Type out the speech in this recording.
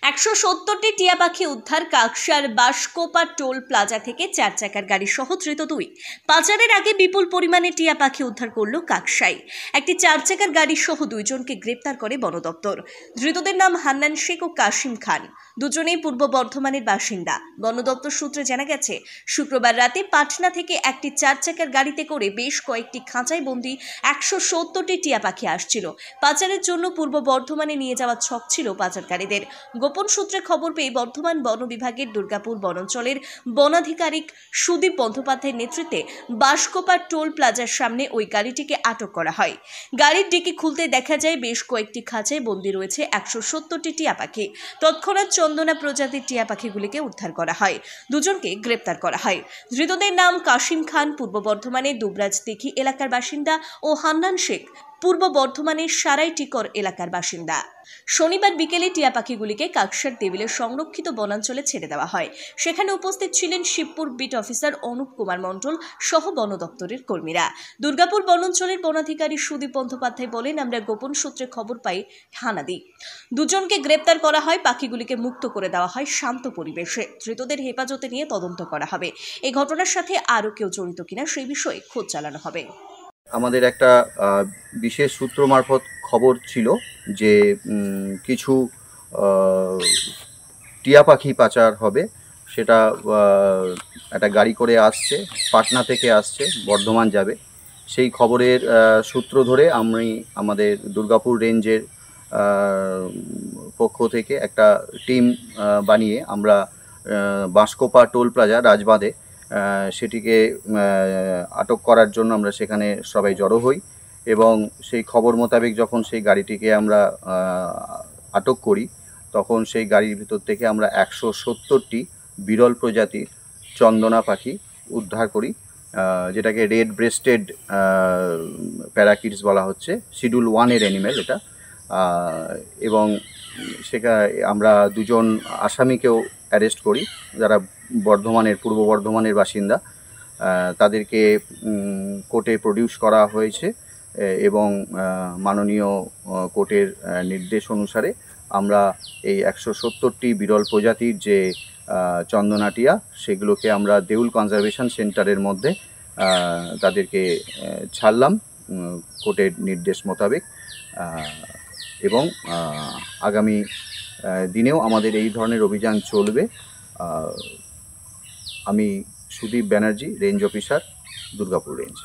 170টি টিয়া পাখি উদ্ধার কাকসার বাঁশকোপা টোল প্লাজা থেকে 4 চাকার গাড়ি সহ ধৃত 2। পাচারের আগে বিপুল পরিমাণে টিয়া পাখি উদ্ধার করল কাকসাই। একটি 4 চাকার গাড়ি সহ 2 জনকে গ্রেপ্তার করে বন দপ্তর। ধৃতদের নাম হান্নান শেখ ও কাশিম খান, দুজনেই পূর্ব বর্ধমানের বাসিন্দা। বন দপ্তর সূত্রে জানা গেছে, শুক্রবার রাতে পাটনা থেকে একটি 4 চাকার গাড়িতে করে বেশ কয়েকটি খাঁচায় বন্দি 170টি টিয়া পাখি আসছিল। পাচারের জন্য পূর্ব বর্ধমানে নিয়ে যাওয়া ছক ছিল পাচারকারীদের। গোপন সূত্রে খবর পেয়ে বর্ধমান বন বিভাগের দুর্গাপুর বনাঞ্চলের বনাধিকারিক সুদীপ বন্দ্যোপাধ্যায়ের নেতৃত্বে বাঁশকোপা টোল প্লাজার সামনে ওই গাড়িটিকে আটক করা হয়। গাড়ির ডিকি খুলতে দেখা যায় বেশ কয়েকটি খাঁচায় বন্দী রয়েছে 170টি টিয়া পাখি। তৎক্ষণাৎ চন্দনা প্রজাতির টিয়া পাখিগুলিকে উদ্ধার করা হয়, দুজনকে গ্রেপ্তার করা হয়। ধৃতদের নাম কাশিম খান, পূর্ব বর্ধমানের দুবরাজ দিঘি এলাকার বাসিন্দা, ও হান্নান শেখ, পূর্ব বর্ধমানের সারাইটিকর এলাকার বাসিন্দা। শনিবার বিকেলে টিয়া পাখিগুলিকে কাকসার টেবিলের সংরক্ষিত বনাঞ্চলে ছেড়ে দেওয়া হয়। সেখানে উপস্থিত ছিলেন শিবপুর বিট অফিসার অনুপ কুমার মণ্ডল সহ বন দপ্তরের কর্মীরা। দুর্গাপুর বনাঞ্চলের বনাধিকারী সুদীপ বন্দ্যোপাধ্যায় বলেন, আমরা গোপন সূত্রে খবর পাই, হানা দিই। দুজনকে গ্রেপ্তার করা হয়, পাখিগুলিকে মুক্ত করে দেওয়া হয় শান্ত পরিবেশে। ধৃতদের হেফাজতে নিয়ে তদন্ত করা হবে। এই ঘটনার সাথে আরও কেউ জড়িত কিনা সেই বিষয়ে খোঁজ চালানো হবে। আমাদের একটা বিশেষ সূত্র মারফত খবর ছিল যে কিছু টিয়া পাখি পাচার হবে, সেটা একটা গাড়ি করে আসছে, পাটনা থেকে আসছে, বর্ধমান যাবে। সেই খবরের সূত্র ধরে আমাদের দুর্গাপুর রেঞ্জের পক্ষ থেকে একটা টিম বানিয়ে আমরা বাঁশকোপা টোল প্লাজা রাজবাঁধে সেটিকে আটক করার জন্য আমরা সেখানে সবাই জড়ো হই এবং সেই খবর মোতাবেক যখন সেই গাড়িটিকে আমরা আটক করি, তখন সেই গাড়ির ভিতর থেকে আমরা 170টি বিরল প্রজাতির চন্দনা পাখি উদ্ধার করি, যেটাকে রেড ব্রেস্টেড প্যারাকিটস বলা হচ্ছে, শিডিউল 1-এর অ্যানিমেল এটা। এবং আমরা 2 জন আসামিকেও অ্যারেস্ট করি, যারা পূর্ব বর্ধমানের বাসিন্দা। তাদেরকে কোর্টে প্রডিউস করা হয়েছে এবং মাননীয় কোর্টের নির্দেশ অনুসারে আমরা এই 170টি বিরল প্রজাতির যে চন্দনা টিয়া, সেগুলোকে আমরা দেউল কনজারভেশন সেন্টারের মধ্যে তাদেরকে ছাড়লাম কোর্টের নির্দেশ মোতাবেক। এবং আগামী দিনেও আমাদের এই ধরনের অভিযান চলবে। আমি Sudip Banerjee, range officer, Durgapur range.